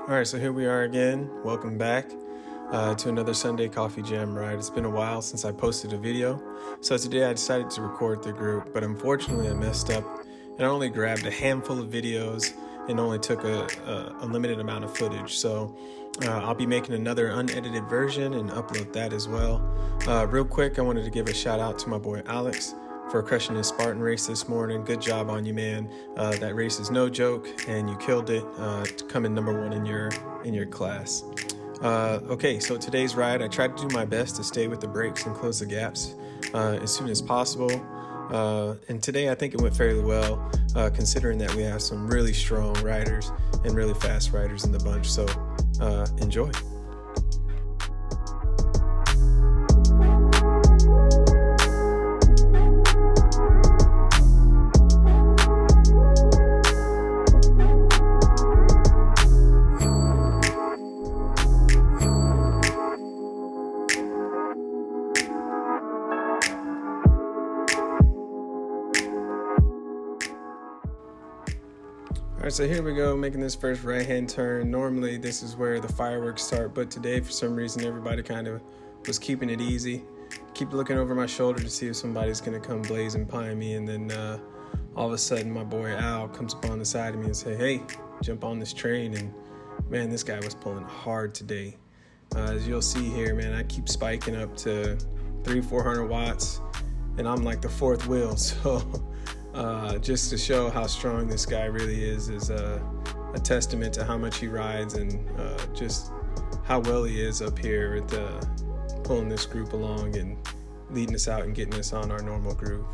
All right, so here we are again. Welcome back to another Sunday Coffee Jam ride. It's been a while since I posted a video, so today I decided to record the group, but unfortunately I messed up and I only grabbed a handful of videos and only took a limited amount of footage. So I'll be making another unedited version and upload that as well. Real quick, I wanted to give a shout out to my boy Alex for crushing his Spartan race this morning. Good job on you, man. That race is no joke, and you killed it, coming number one in your class. Okay, so today's ride, I tried to do my best to stay with the breaks and close the gaps as soon as possible. And today I think it went fairly well, considering that we have some really strong riders and really fast riders in the bunch. So enjoy. All right, so here we go, making this first right-hand turn. Normally, this is where the fireworks start, but today, for some reason, everybody kind of was keeping it easy. Keep looking over my shoulder to see if somebody's gonna come blazing by me, and then all of a sudden, my boy Al comes up on the side of me and say, "Hey, jump on this train." And man, this guy was pulling hard today. As you'll see here, man, I keep spiking up to 300-400 watts, and I'm like the fourth wheel, so. Just to show how strong this guy really is a testament to how much he rides and just how well he is up here with pulling this group along and leading us out and getting us on our normal groove.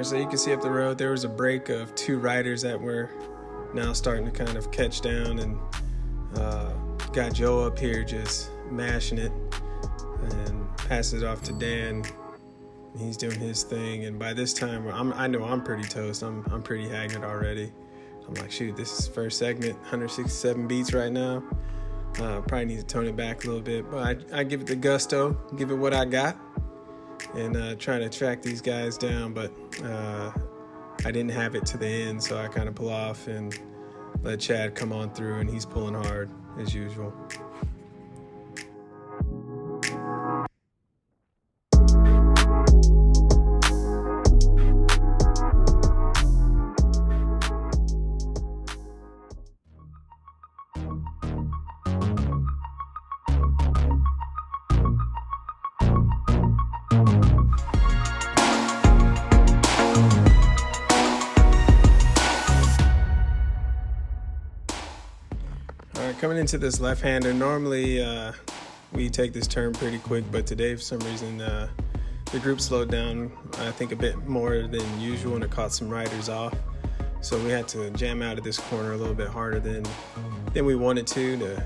So you can see up the road, there was a break of two riders that were now starting to kind of catch down, and got Joe up here just mashing it and passes it off to Dan. He's doing his thing, and by this time, I know I'm pretty toast. I'm pretty haggard already. I'm like, shoot, this is first segment, 167 beats right now. Probably need to tone it back a little bit, but I give it the gusto, give it what I got. And trying to track these guys down, but I didn't have it to the end, so I kind of pull off and let Chad come on through, and he's pulling hard as usual. Coming into this left-hander, normally we take this turn pretty quick, but today for some reason the group slowed down, I think a bit more than usual, and it caught some riders off. So we had to jam out of this corner a little bit harder than we wanted to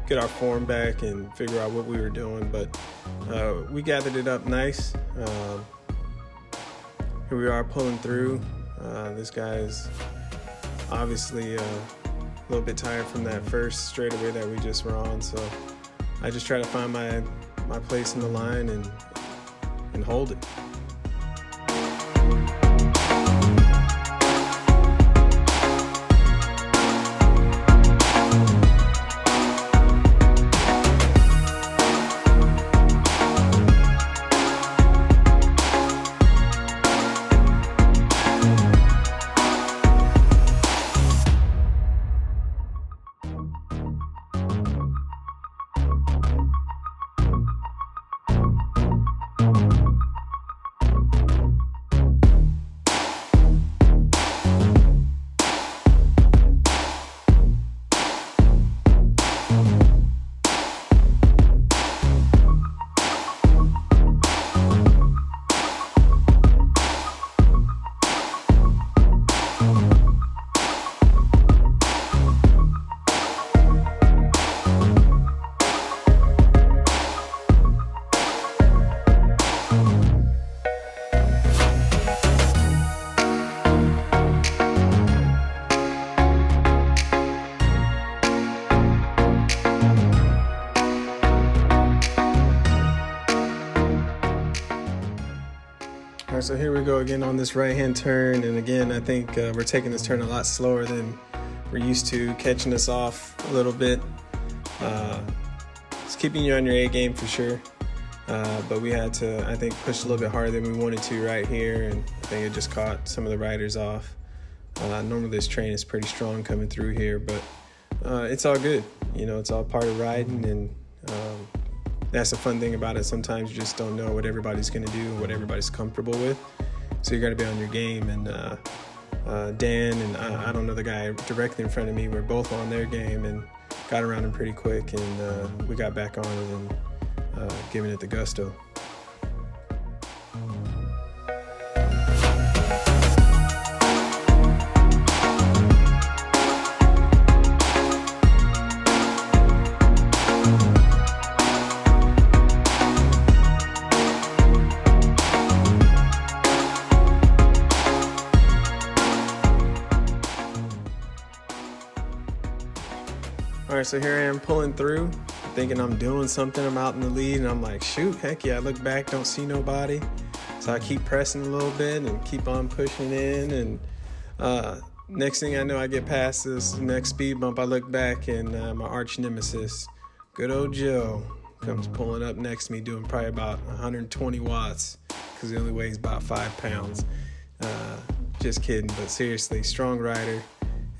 get our form back and figure out what we were doing, but we gathered it up nice. Here we are pulling through. This guy's obviously a little bit tired from that first straightaway that we just were on, so I just try to find my place in the line and hold it. All right, so here we go again on this right-hand turn, and again, I think we're taking this turn a lot slower than we're used to, catching us off a little bit. It's keeping you on your A game for sure, but we had to, I think, push a little bit harder than we wanted to right here, and I think it just caught some of the riders off. Normally this train is pretty strong coming through here, but it's all good. You know, it's all part of riding, and that's the fun thing about it. Sometimes you just don't know what everybody's going to do, what everybody's comfortable with. So you got to be on your game. And Dan and I don't know the guy directly in front of me, we're both on their game and got around him pretty quick. And we got back on it and giving it the gusto. All right, so here I am pulling through, thinking I'm doing something. I'm out in the lead, and I'm like, shoot, heck yeah, I look back, don't see nobody. So I keep pressing a little bit and keep on pushing in, and next thing I know, I get past this next speed bump. I look back, and my arch nemesis, good old Joe, comes pulling up next to me, doing probably about 120 watts, because he only weighs about 5 pounds. Just kidding, but seriously, strong rider,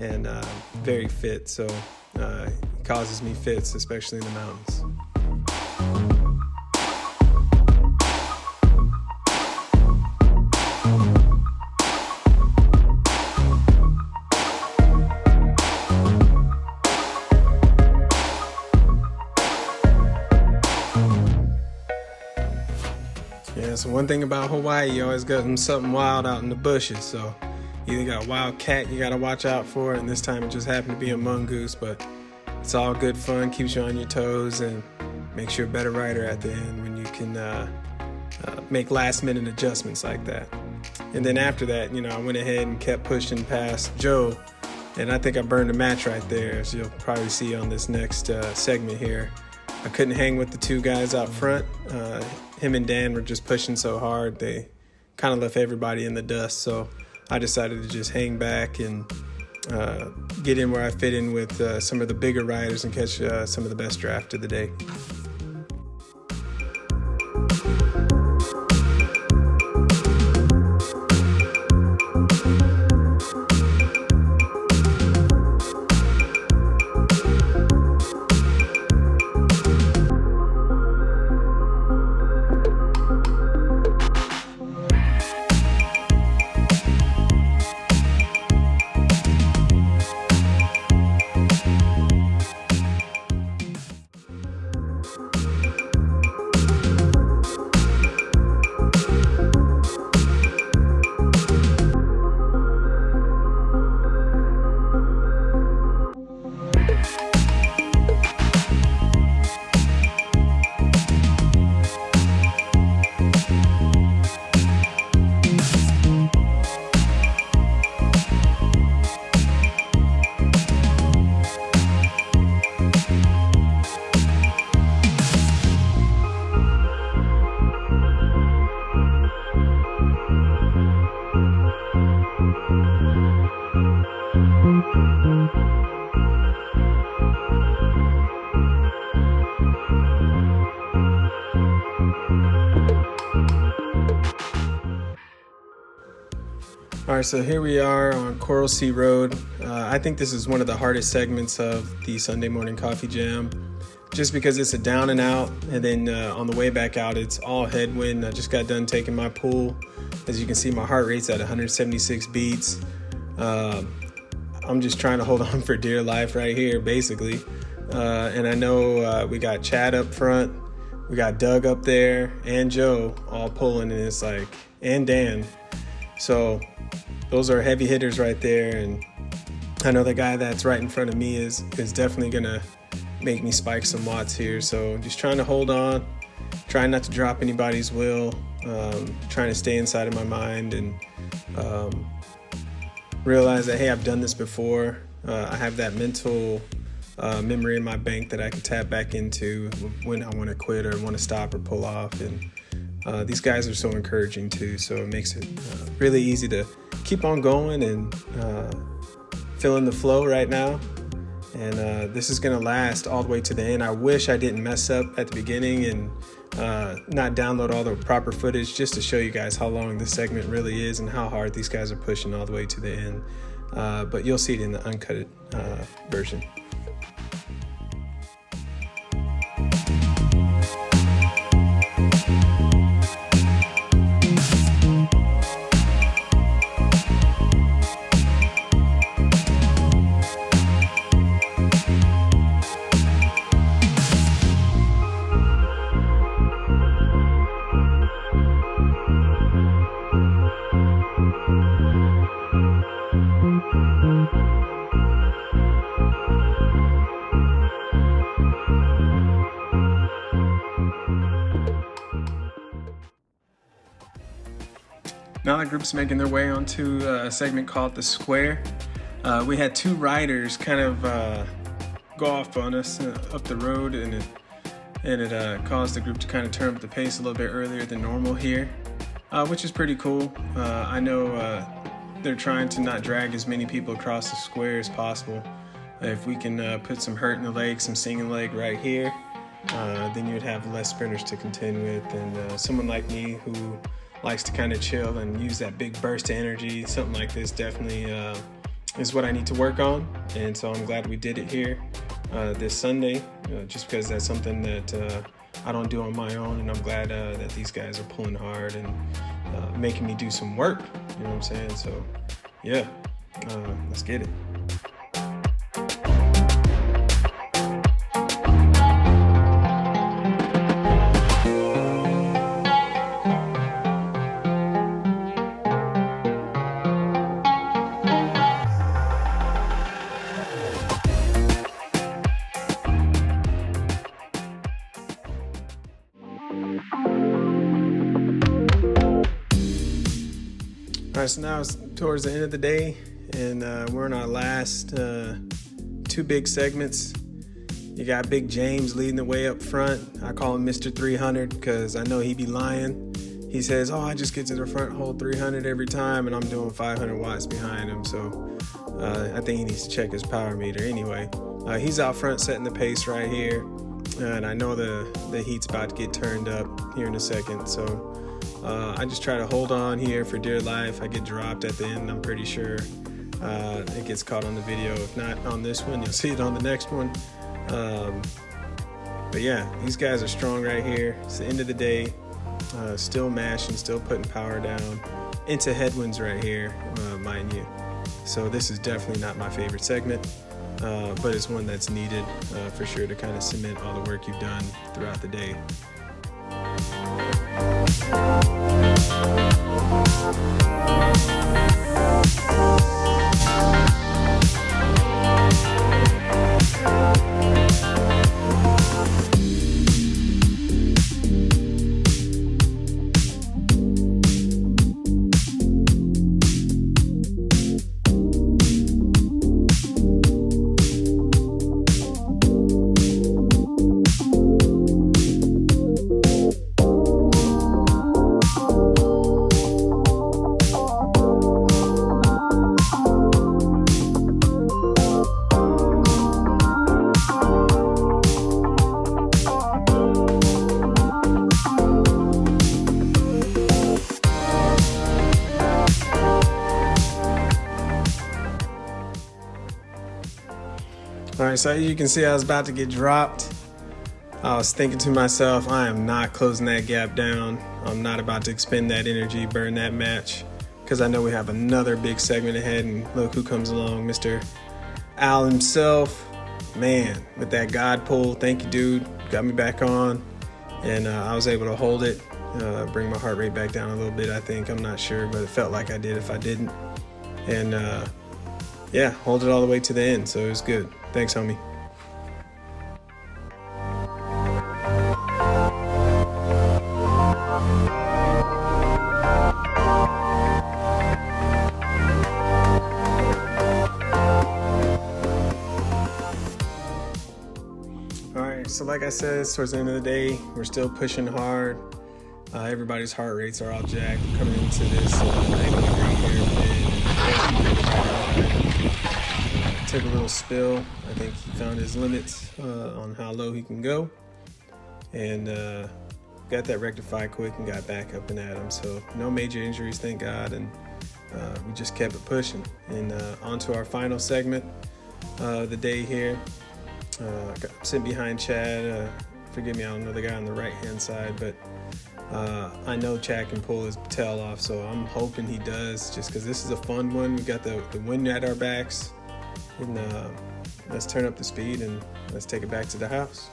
and very fit, so causes me fits, especially in the mountains. Yeah, so one thing about Hawaii, you always got something wild out in the bushes, so you either got a wild cat you gotta watch out for, and this time it just happened to be a mongoose, but it's all good fun, keeps you on your toes, and makes you a better rider at the end when you can make last-minute adjustments like that. And then after that, you know, I went ahead and kept pushing past Joe, and I think I burned a match right there, as you'll probably see on this next segment here. I couldn't hang with the two guys out front. Him and Dan were just pushing so hard, they kind of left everybody in the dust, so I decided to just hang back and get in where I fit in with some of the bigger riders and catch some of the best draft of the day. All right, so here we are on Coral Sea Road. I think this is one of the hardest segments of the Sunday morning coffee jam, just because it's a down and out, and then on the way back out, it's all headwind. I just got done taking my pull. As you can see, my heart rate's at 176 beats. I'm just trying to hold on for dear life right here, basically. And I know we got Chad up front, we got Doug up there, and Joe all pulling, and it's like, and Dan. So those are heavy hitters right there, and I know the guy that's right in front of me is definitely gonna make me spike some watts here. So just trying to hold on, trying not to drop anybody's will, trying to stay inside of my mind and realize that, hey, I've done this before. I have that mental memory in my bank that I can tap back into when I want to quit or want to stop or pull off. And these guys are so encouraging too, so it makes it really easy to keep on going and feeling the flow right now. And this is going to last all the way to the end. I wish I didn't mess up at the beginning and not download all the proper footage, just to show you guys how long this segment really is and how hard these guys are pushing all the way to the end. But you'll see it in the uncut version. Now the group's making their way onto a segment called The Square. We had two riders kind of go off on us up the road, and it caused the group to kind of turn up the pace a little bit earlier than normal here, which is pretty cool. I know they're trying to not drag as many people across the square as possible. If we can put some hurt in the leg, some singing leg right here, then you'd have less sprinters to contend with, and someone like me who likes to kind of chill and use that big burst of energy, something like this definitely is what I need to work on. And so I'm glad we did it here this Sunday, just because that's something that I don't do on my own, and I'm glad that these guys are pulling hard and making me do some work, you know what I'm saying? So yeah, let's get it. All right, so now it's towards the end of the day, and we're in our last two big segments. You got Big James leading the way up front. I call him Mr. 300 because I know he be lying. He says, I just get to the front, hold 300 every time, and I'm doing 500 watts behind him. So I think he needs to check his power meter anyway. He's out front setting the pace right here, and I know the heat's about to get turned up here in a second. So I just try to hold on here for dear life. I get dropped at the end, I'm pretty sure. It gets caught on the video. If not on this one, you'll see it on the next one. But yeah, these guys are strong right here. It's the end of the day. Still mashing, still putting power down into headwinds right here, mind you. So this is definitely not my favorite segment, but it's one that's needed for sure to kind of cement all the work you've done throughout the day. All right, so as you can see, I was about to get dropped. I was thinking to myself, I am not closing that gap down. I'm not about to expend that energy, burn that match, because I know we have another big segment ahead, and look who comes along, Mr. Al himself. Man, with that God pull, thank you, dude. Got me back on, and I was able to hold it, bring my heart rate back down a little bit, I think. I'm not sure, but it felt like I did if I didn't. And yeah, hold it all the way to the end, so it was good. Thanks, homie. All right, so like I said, it's towards the end of the day. We're still pushing hard. Everybody's heart rates are all jacked coming into this 90-degree air. Took a little spill. I think he found his limits on how low he can go, and got that rectified quick and got back up and at him. So no major injuries, thank God, and we just kept it pushing. And on to our final segment of the day here. I'm sitting behind Chad. Forgive me, I don't know the guy on the right-hand side, but I know Chad can pull his tail off, so I'm hoping he does, just because this is a fun one. We got the wind at our backs, and let's turn up the speed and let's take it back to the house.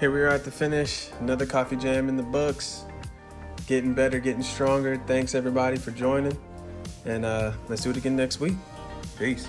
Here we are at the finish. Another coffee jam in the books. Getting better, getting stronger. Thanks everybody for joining. And let's do it again next week. Peace.